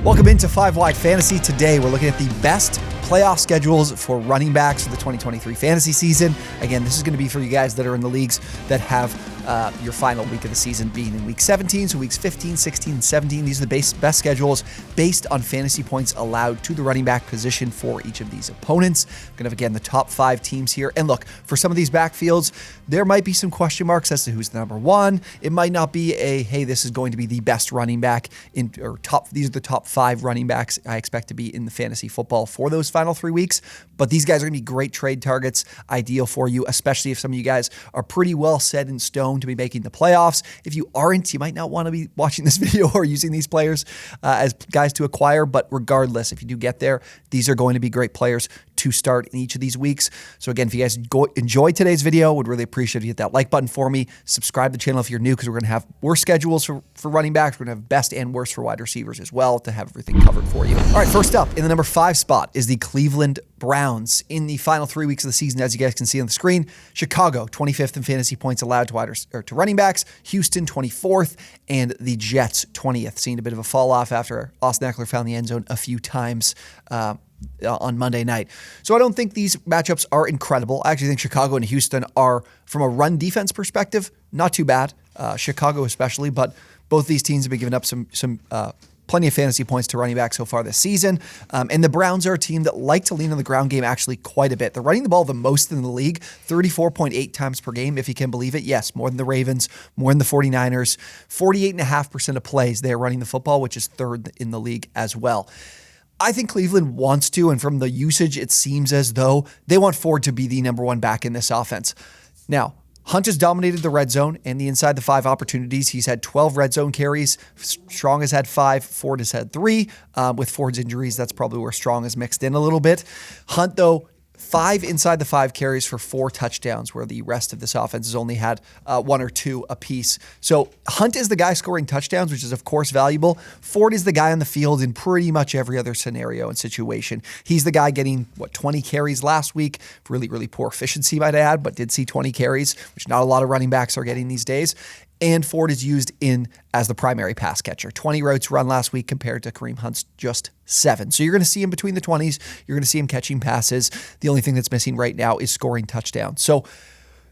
Welcome into 5-Wide Fantasy. Today, we're looking at the best playoff schedules for running backs for the 2023 fantasy season. Again, this is going to be for you guys that are in the leagues that have your final week of the season being in week 17, so weeks 15, 16, and 17. These are the best schedules based on fantasy points allowed to the running back position for each of these opponents. I'm going to have, again, the top 5 teams here. And look, for some of these backfields, there might be some question marks as to who's the number one. It might not be a, hey, this is going to be the best running back these are the top 5 running backs I expect to be in the fantasy football for those final 3 weeks. But these guys are going to be great trade targets, ideal for you, especially if some of you guys are pretty well set in stone to be making the playoffs. If you aren't, you might not want to be watching this video or using these players as guys to acquire. But regardless, if you do get there, these are going to be great players to start in each of these weeks. So again, if you guys enjoyed today's video, would really appreciate if you hit that like button for me. Subscribe to the channel if you're new, because we're going to have worse schedules for running backs. We're going to have best and worst for wide receivers as well to have everything covered for you. All right, first up in the number 5 spot is the Cleveland Browns. In the final 3 weeks of the season, as you guys can see on the screen, Chicago 25th in fantasy points allowed to running backs, Houston 24th, and the Jets 20th, seeing a bit of a fall off after Austin Eckler found the end zone a few times on Monday night. So I don't think these matchups are incredible. I actually think Chicago and Houston are, from a run defense perspective, not too bad. Chicago especially, but both these teams have been giving up some plenty of fantasy points to running back so far this season. And the Browns are a team that like to lean on the ground game actually quite a bit. They're running the ball the most in the league, 34.8 times per game, if you can believe it. Yes, more than the Ravens, more than the 49ers. 48.5% of plays they're running the football, which is 3rd in the league as well. I think Cleveland wants to, and from the usage, it seems as though they want Ford to be the number 1 back in this offense. Now, Hunt has dominated the red zone and the inside the 5 opportunities. He's had 12 red zone carries. Strong has had 5. Ford has had 3. With Ford's injuries, that's probably where Strong is mixed in a little bit. Hunt, though, 5 inside the 5 carries for 4 touchdowns, where the rest of this offense has only had 1 or 2 apiece. So Hunt is the guy scoring touchdowns, which is, of course, valuable. Ford is the guy on the field in pretty much every other scenario and situation. He's the guy getting, 20 carries last week. Really, really poor efficiency, might I add, but did see 20 carries, which not a lot of running backs are getting these days. And Ford is used as the primary pass catcher. 20 routes run last week compared to Kareem Hunt's just 7. So you're going to see him between the 20s. You're going to see him catching passes. The only thing that's missing right now is scoring touchdowns. So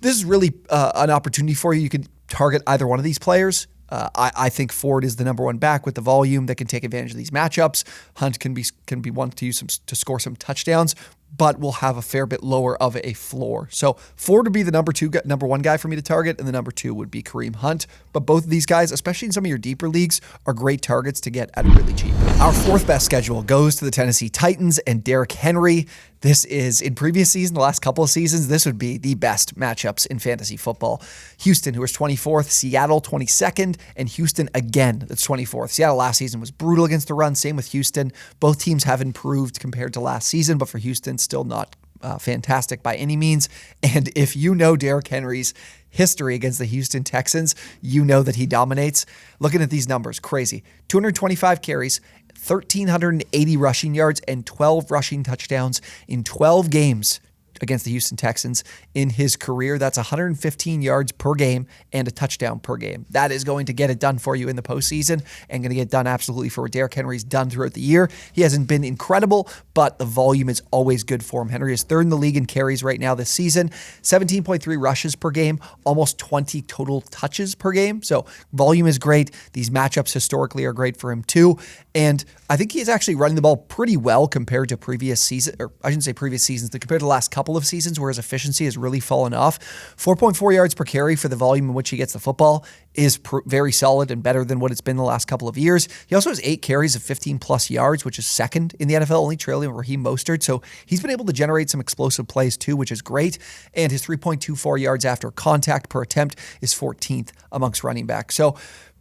this is really an opportunity for you. You can target either one of these players. I think Ford is the number 1 back with the volume that can take advantage of these matchups. Hunt can be one to use to score some touchdowns, but will have a fair bit lower of a floor. So Ford would be the number 1 guy for me to target, and the number 2 would be Kareem Hunt. But both of these guys, especially in some of your deeper leagues, are great targets to get at really cheap. Our 4th best schedule goes to the Tennessee Titans and Derrick Henry. This is, in previous seasons, the last couple of seasons, this would be the best matchups in fantasy football. Houston, who was 24th, Seattle 22nd, and Houston again, that's 24th. Seattle last season was brutal against the run, same with Houston. Both teams have improved compared to last season, but for Houston, still not fantastic by any means. And if you know Derrick Henry's history against the Houston Texans, you know that he dominates. Looking at these numbers, crazy. 225 carries, 1,380 rushing yards, and 12 rushing touchdowns in 12 games against the Houston Texans in his career. That's 115 yards per game and a touchdown per game. That is going to get it done for you in the postseason, and going to get done absolutely for what Derrick Henry's done throughout the year. He hasn't been incredible, but the volume is always good for him. Henry is 3rd in the league in carries right now this season, 17.3 rushes per game, almost 20 total touches per game. So volume is great. These matchups historically are great for him too. And I think he is actually running the ball pretty well compared to previous seasons, or I shouldn't say previous seasons, but compared to the last couple of seasons where his efficiency has really fallen off. 4.4 yards per carry for the volume in which he gets the football is very solid and better than what it's been the last couple of years. He also has 8 carries of 15 plus yards, which is 2nd in the NFL, only trailing Raheem Mostert. So he's been able to generate some explosive plays too, which is great. And his 3.24 yards after contact per attempt is 14th amongst running backs. So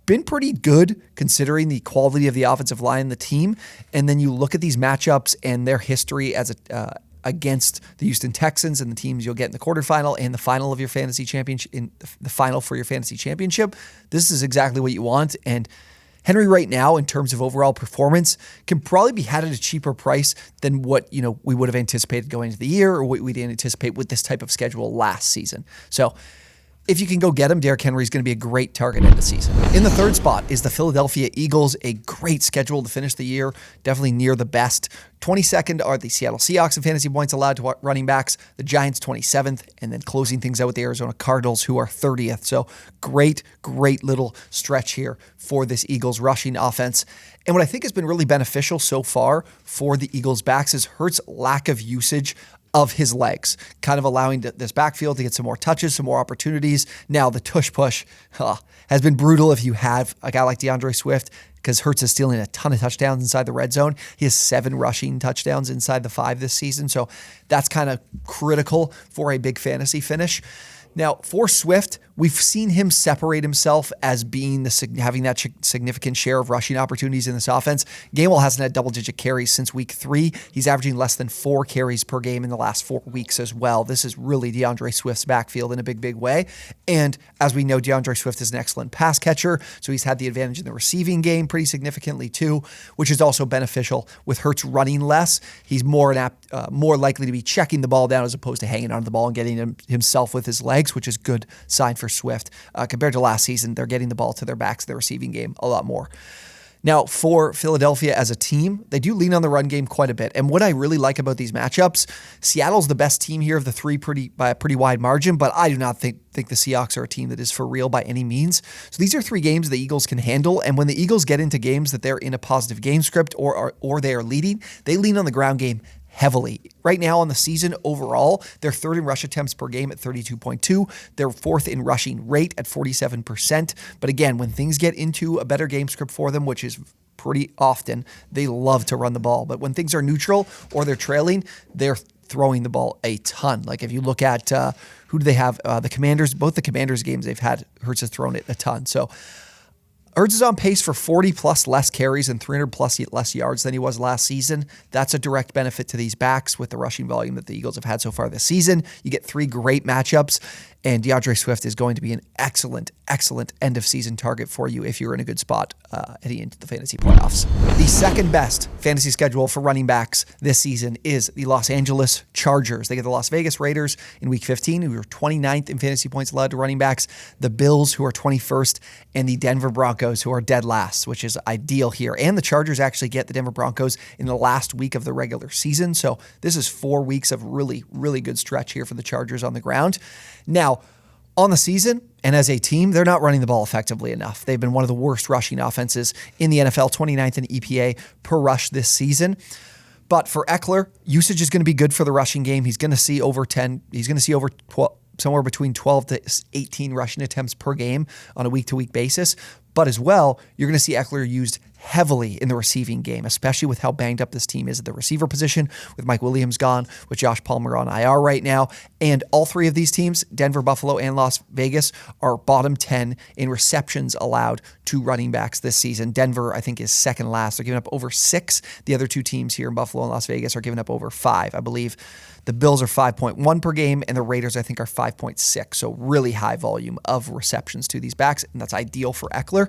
been pretty good considering the quality of the offensive line and the team. And then you look at these matchups and their history as against the Houston Texans and the teams you'll get in the quarterfinal and the final of your fantasy championship, in the final for your fantasy championship. This is exactly what you want. And Henry right now, in terms of overall performance, can probably be had at a cheaper price than what we would have anticipated going into the year, or what we'd anticipate with this type of schedule last season. So if you can go get him, Derrick Henry is going to be a great target end of season. In the third spot is the Philadelphia Eagles, a great schedule to finish the year, definitely near the best. 22nd are the Seattle Seahawks in fantasy points allowed to running backs, the Giants 27th, and then closing things out with the Arizona Cardinals, who are 30th. So great little stretch here for this Eagles rushing offense. And what I think has been really beneficial so far for the Eagles backs is Hurts' lack of usage of his legs, kind of allowing this backfield to get some more touches, some more opportunities. Now, the tush push has been brutal if you have a guy like DeAndre Swift, because Hurts is stealing a ton of touchdowns inside the red zone. He has 7 rushing touchdowns inside the 5 this season, so that's kind of critical for a big fantasy finish. Now, for Swift, we've seen him separate himself as being having that significant share of rushing opportunities in this offense. Gainwell hasn't had double-digit carries since week 3. He's averaging less than 4 carries per game in the last 4 weeks as well. This is really DeAndre Swift's backfield in a big way. And as we know, DeAndre Swift is an excellent pass catcher, so he's had the advantage in the receiving game pretty significantly too, which is also beneficial with Hurts running less. He's more likely to be checking the ball down as opposed to hanging onto the ball and getting himself with his legs, which is a good sign for Swift. Compared to last season, they're getting the ball to their backs, their receiving game, a lot more. Now, for Philadelphia as a team, they do lean on the run game quite a bit. And what I really like about these matchups, Seattle's the best team here of the 3 by a pretty wide margin, but I do not think the Seahawks are a team that is for real by any means. So these are 3 games the Eagles can handle, and when the Eagles get into games that they're in a positive game script or they are leading, they lean on the ground game heavily. Right now on the season overall, they're 3rd in rush attempts per game at 32.2. They're 4th in rushing rate at 47%. But again, when things get into a better game script for them, which is pretty often, they love to run the ball. But when things are neutral or they're trailing, they're throwing the ball a ton. Like if you look at who do they have? The Commanders, both the Commanders games they've had, Hurts has thrown it a ton. So Hurts is on pace for 40+ less carries and 300+ less yards than he was last season. That's a direct benefit to these backs with the rushing volume that the Eagles have had so far this season. You get 3 great matchups, and DeAndre Swift is going to be an excellent end-of-season target for you if you're in a good spot heading into the fantasy playoffs. The second best fantasy schedule for running backs this season is the Los Angeles Chargers. They get the Las Vegas Raiders in Week 15, who are 29th in fantasy points allowed to running backs, the Bills, who are 21st, and the Denver Broncos, who are dead last, which is ideal here. And the Chargers actually get the Denver Broncos in the last week of the regular season, so this is 4 weeks of really good stretch here for the Chargers on the ground. Now, on the season and as a team, they're not running the ball effectively enough. They've been one of the worst rushing offenses in the NFL, 29th in EPA per rush this season. But for Eckler, usage is going to be good for the rushing game. He's going to see over 10. He's going to see over 12, somewhere between 12 to 18 rushing attempts per game on a week-to-week basis. But as well, you're going to see Eckler used heavily in the receiving game, especially with how banged up this team is at the receiver position, with Mike Williams gone, with Josh Palmer on IR right now. And all 3 of these teams, Denver, Buffalo, and Las Vegas, are bottom 10 in receptions allowed to running backs this season. Denver, I think, is second last. They're giving up over 6. The other 2 teams here in Buffalo and Las Vegas are giving up over 5. I believe the Bills are 5.1 per game, and the Raiders, I think, are 5.6. So really high volume of receptions to these backs, and that's ideal for Eckler.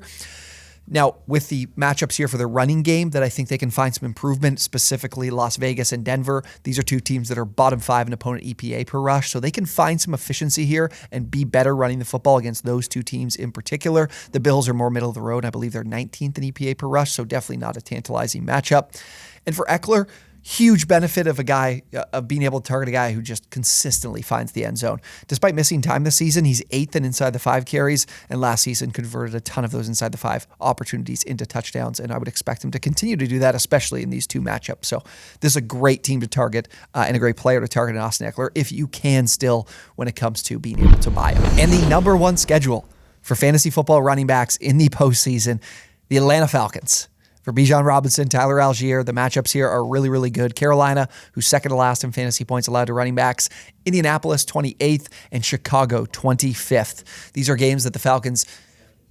Now, with the matchups here for the running game that I think they can find some improvement, specifically Las Vegas and Denver, these are 2 teams that are bottom 5 in opponent EPA per rush, so they can find some efficiency here and be better running the football against those 2 teams in particular. The Bills are more middle of the road. I believe they're 19th in EPA per rush, so definitely not a tantalizing matchup. And for Eckler, huge benefit of being able to target a guy who just consistently finds the end zone. Despite missing time this season, he's 8th in inside the 5 carries, and last season converted a ton of those inside the 5 opportunities into touchdowns, and I would expect him to continue to do that, especially in these 2 matchups. So this is a great team to target and a great player to target in Austin Eckler if you can still when it comes to being able to buy him. And the number 1 schedule for fantasy football running backs in the postseason, the Atlanta Falcons. For Bijan Robinson, Tyler Algier, the matchups here are really good. Carolina, who's second to last in fantasy points allowed to running backs. Indianapolis, 28th, and Chicago, 25th. These are games that the Falcons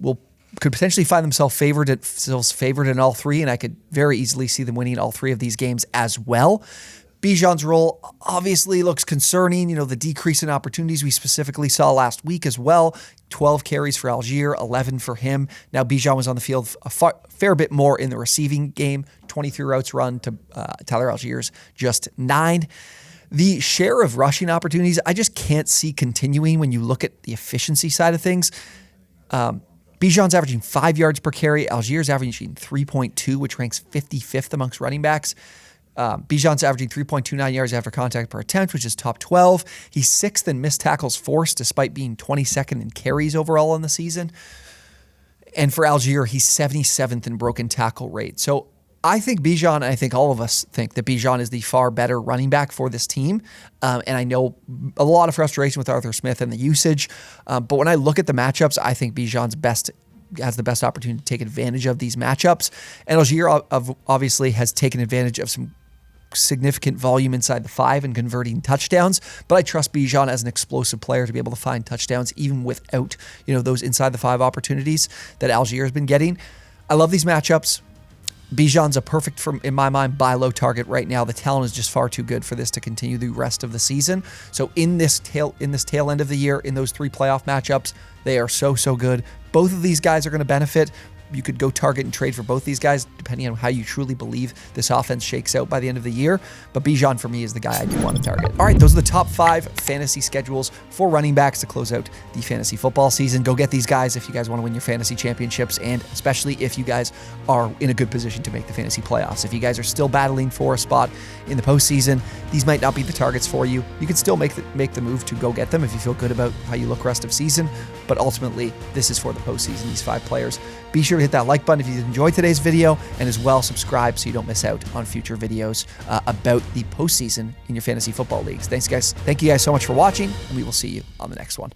could potentially find themselves favored in all 3, and I could very easily see them winning all 3 of these games as well. Bijan's role obviously looks concerning. The decrease in opportunities we specifically saw last week as well. 12 carries for Algier, 11 for him. Now Bijan was on the field a fair bit more in the receiving game. 23 routes run to Tyler Algier's just 9. The share of rushing opportunities, I just can't see continuing when you look at the efficiency side of things. Bijan's averaging 5 yards per carry. Algier's averaging 3.2, which ranks 55th amongst running backs. Bijan's averaging 3.29 yards after contact per attempt, which is top 12. He's 6th in missed tackles forced, despite being 22nd in carries overall in the season. And for Algier, he's 77th in broken tackle rate. So I think Bijan, I think all of us think that Bijan is the far better running back for this team. And I know a lot of frustration with Arthur Smith and the usage. But when I look at the matchups, I think Bijan's has the best opportunity to take advantage of these matchups. And Algier obviously has taken advantage of some significant volume inside the 5 and converting touchdowns, but I trust Bijan as an explosive player to be able to find touchdowns even without, those inside the 5 opportunities that Algier has been getting. I love these matchups. Bijan's a perfect, in my mind, buy low target right now. The talent is just far too good for this to continue the rest of the season. So in this tail end of the year, in those 3 playoff matchups, they are so good. Both of these guys are going to benefit. You could go target and trade for both these guys, depending on how you truly believe this offense shakes out by the end of the year. But Bijan, for me, is the guy I do want to target. All right, those are the top 5 fantasy schedules for running backs to close out the fantasy football season. Go get these guys if you guys want to win your fantasy championships, and especially if you guys are in a good position to make the fantasy playoffs. If you guys are still battling for a spot in the postseason, these might not be the targets for you. You can still make the move to go get them if you feel good about how you look rest of season. But ultimately, this is for the postseason, these 5 players. Be sure to hit that like button if you enjoyed today's video, and as well subscribe so you don't miss out on future videos about the postseason in your fantasy football leagues. Thank you guys so much for watching, and we will see you on the next one.